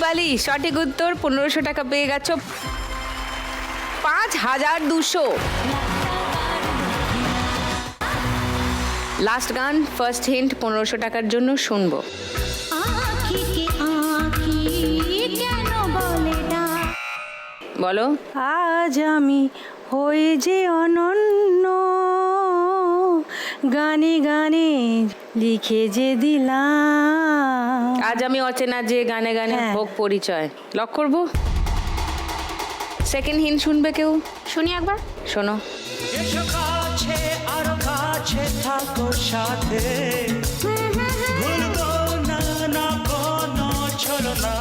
দীপালি সঠিক উত্তর, 1500 টাকা পেয়ে গেছো। 5200। লাস্ট গান, ফার্স্ট হিন্ট 1500 টাকার জন্য শুনবো। বলো। আজ আমি হয়ে যে অনন্য, গানে গানে লিখে যে দিলাম। আজ আমি অচেনা যে, গানে গানে হ্যাঁ। হোক পরিচয়। লক করবো। সেকেন্ড হিন্ট শুনবে কেউ? শুনি একবার। শোনো। এসো কাছে আরো কাছে থাকো সাথে, ভুলবো না না কোনো ছলনা।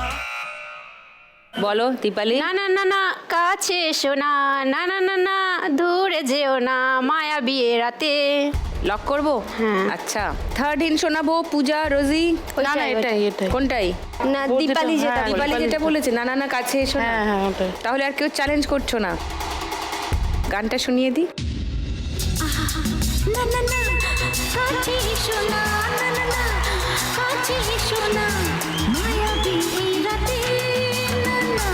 বলো দীপালি। না না না না কাছে এসো না, না না না না দূরে যেও না, মায়া বিয়ে রাতে। লক করবো। হ্যাঁ। আচ্ছা, থার্ড হিন্ট শোনাবো। পূজা, রোজি। না না এটাই এটাই। কোনটাই? না দীপালি যেটা দীপালি যেটা বলেছে, না না না কাছে এসো না। হ্যাঁ ওটাই। তাহলে আর কেউ চ্যালেঞ্জ করছো না? গানটা শুনিয়ে দিই। না না না কাছে এসো না, না না না কাছে এসো না, মায়াবী এই রাতে, না না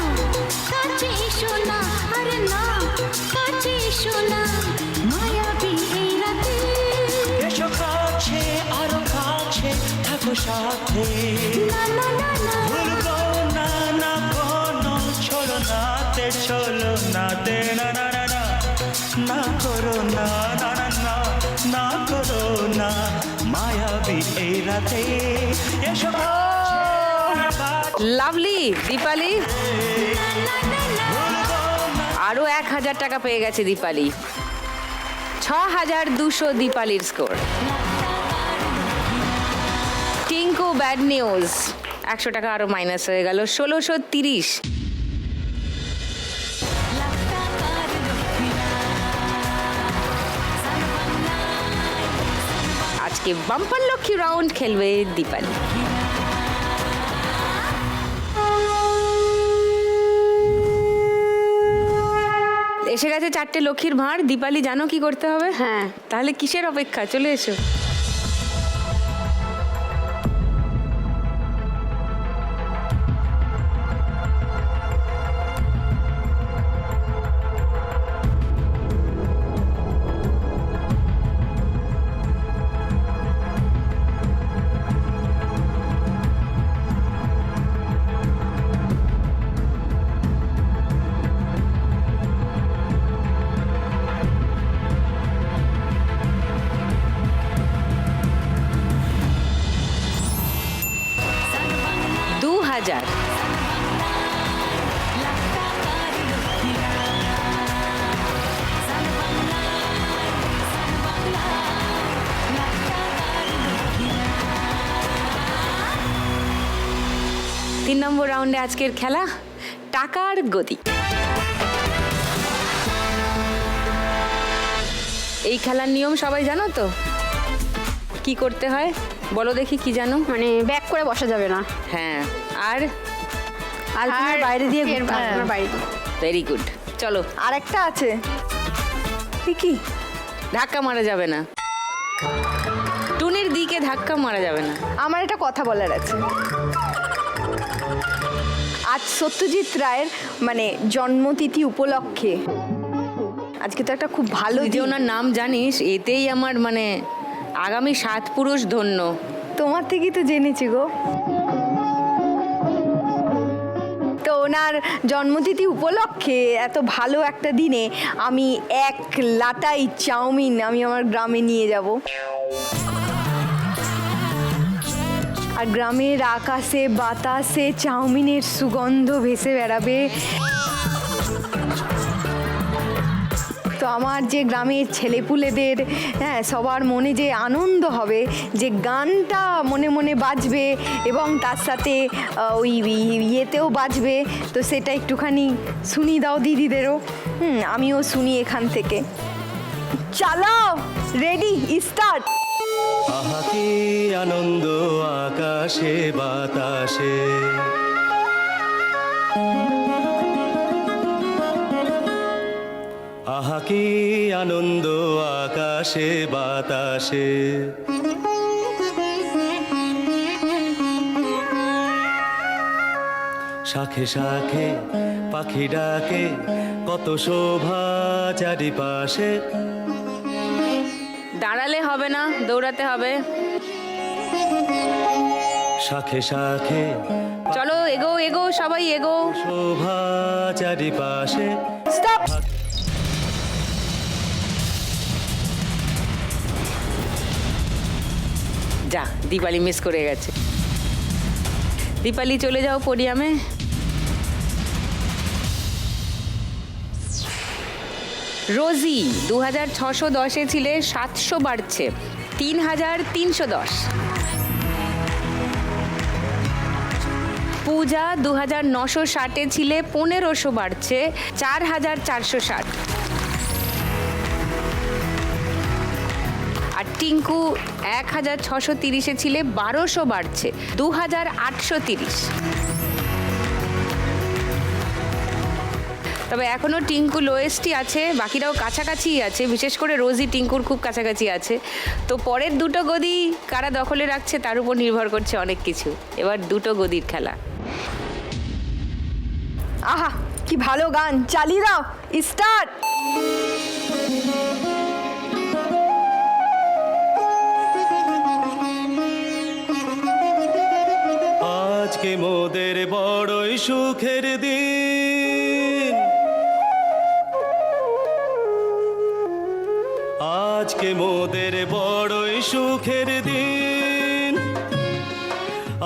কাছে এসো না, আরে না কাছে এসো না, মায়াবী এই রাতে। এসো কাছে আরো কাছে থাকো সাথে, না না না না ভুলবো না না কোনো ছলনাতে, ছলনাতে না না না না, না করো না না না না, না করো না মায়াবী এই রাতে। এসো লাভলি দীপালি। আরো 1000 টাকা পেয়ে গেছে দীপালি। 6200 দীপালির স্কোর। টিঙ্কু ব্যাড নিউজ, 100 টাকা আরো মাইনাস হয়ে গেল। 1630। আজকে বাম্পার লক্ষ্মী রাউন্ড খেলবে দীপালি। এসে গেছে 4টে লক্ষ্মীর ভাঁড়। দীপালি জানো কি করতে হবে? হ্যাঁ। তাহলে কিসের অপেক্ষা, চলে এসো। হাজার। তিন নম্বর রাউন্ডে আজকের খেলা টাকার গতি। এই খেলার নিয়ম সবাই জানো তো? কি করতে হয় বলো দেখি, কি জানো? মানে ব্যাক করে বসা যাবে না। হ্যাঁ, আর আলপনার বাইরে দিয়ে আলপনার বাইরে দিয়ে। Very good. চলো, আর একটা আছে। কি? ধাক্কা মারা যাবে না। টুনির দিকে ধাক্কা মারা যাবে না। আমার একটা কথা বলার আছে। আজ সত্যজিৎ রায়ের মানে জন্মতিথি উপলক্ষে আজকে তো একটা খুব ভালো তুই যে দিন। ওনার নাম জানিস, এতেই আমার মানে আগামী 7 পুরুষ ধন্য। তোমার থেকেই তো জেনেছি গো। তো ওনার জন্মতিথি উপলক্ষে এত ভালো একটা দিনে আমি 1 লাটাই চাউমিন আমি আমার গ্রামে নিয়ে যাব। আর গ্রামের আকাশে বাতাসে চাউমিনের সুগন্ধ ভেসে বেড়াবে। তো আমার যে গ্রামের ছেলেপুলেদের সবার মনে যে আনন্দ হবে, যে গানটা মনে মনে বাজবে এবং তার সাথে ওই ইয়েতেও বাজবে, তো সেটা একটুখানি শুনি দাও দিদিদেরও। আমিও শুনি এখান থেকে। চালাও, রেডি, স্টার্ট। আহা কি আনন্দ আকাশে বাতাসে, আহা কি আনন্দ আকাশে বাতাসে, শাখে শাখে পাখি ডাকে, কত শোভা চারিপাশে। দাঁড়ালে হবে না, দৌড়াতে হবে। শাখে শাখে চলো এগো এগো, সবাই এগো। শোভা চারিপাশে। স্টপ। যা, দীপালি মিস করে গেছে। দীপালি চলে যাও পোডিয়ামে। রোজি 2610-এ ছিলে, 700 বাড়ছে 3310। পূজা 2960-এ ছিলে, 1500 বাড়ছে 4460। আর টিঙ্কু 1630-এ ছিলে, 1200 বাড়ছে 2830। তবে এখনও টিঙ্কু লোয়েস্টই আছে, বাকিরাও কাছাকাছিই আছে, বিশেষ করে রোজি টিঙ্কুর খুব কাছাকাছি আছে। তো পরের দুটো গদি কারা দখলে রাখছে তার উপর নির্ভর করছে অনেক কিছু। এবার দুটো গদির খেলা। আহা কি ভালো গান, চালিয়ে দাও, স্টার্ট। আজকে মোদের বড়ই সুখের দিন, আজকে মোদের বড়ই সুখের দিন।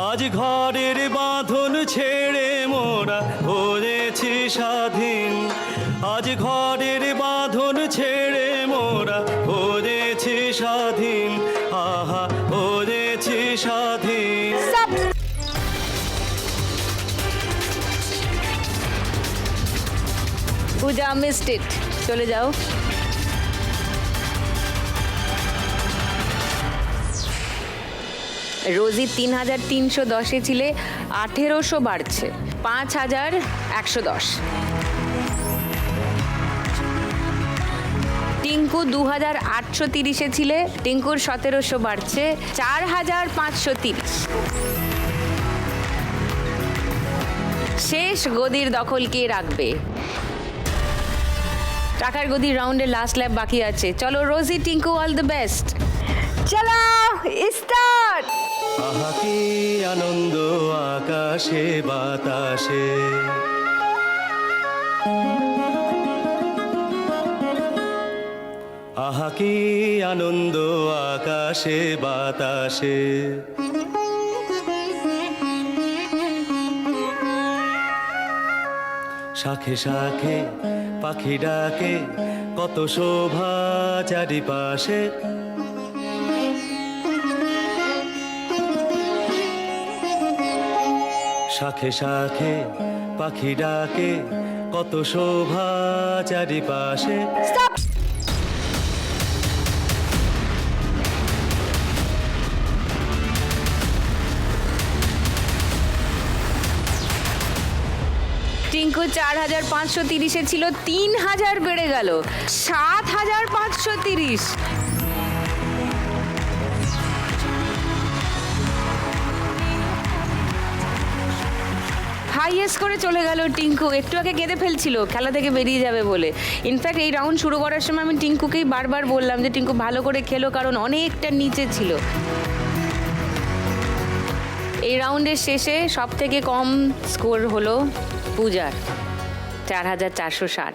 আজ ঘরের বাঁধন ছেড়ে মোরা হয়েছি স্বাধীন, আজ ঘরের বাঁধন ছেড়ে মোরা হয়েছি স্বাধীন, আহা হয়েছি স্বাধীন। পূজা মিসড ইট, চলে যাও। রোজি 3310-এ ছিলে, 1800 বাড়ছে 5110। টিঙ্কু 2830-এ ছিলে, টিঙ্কুর 1700 বাড়ছে 4530। শেষ গদির দখল কে রাখবে? টাকার গদির রাউন্ডে লাস্ট ল্যাব বাকি আছে। চলো রোজি, টিঙ্কু, অল দ্য বেস্ট। চলো স্টার্ট। আহা কি আনন্দ আকাশে বাতাসে, আহা কি আনন্দ আকাশে বাতাসে। শাখে শাখে পাখি ডাকে, কত শোভা চারিপাশে। শাখে শাখে পাখি ডাকে, কত শোভা চারিপাশে। স্টপ। টিঙ্কু 4530-এ ছিল, 3000 বেড়ে গেল 7530। হাইয়েস্ট করে চলে গেল টিঙ্কু। একটু আগে কেঁদে ফেলছিল খেলা থেকে বেরিয়ে যাবে বলে। ইনফ্যাক্ট এই রাউন্ড শুরু করার সময় আমি টিঙ্কুকেই বারবার বললাম যে টিঙ্কু ভালো করে খেলো, কারণ অনেকটা নিচে ছিল। এই রাউন্ডের শেষে সব থেকে কম স্কোর হলো পূজার, 4460।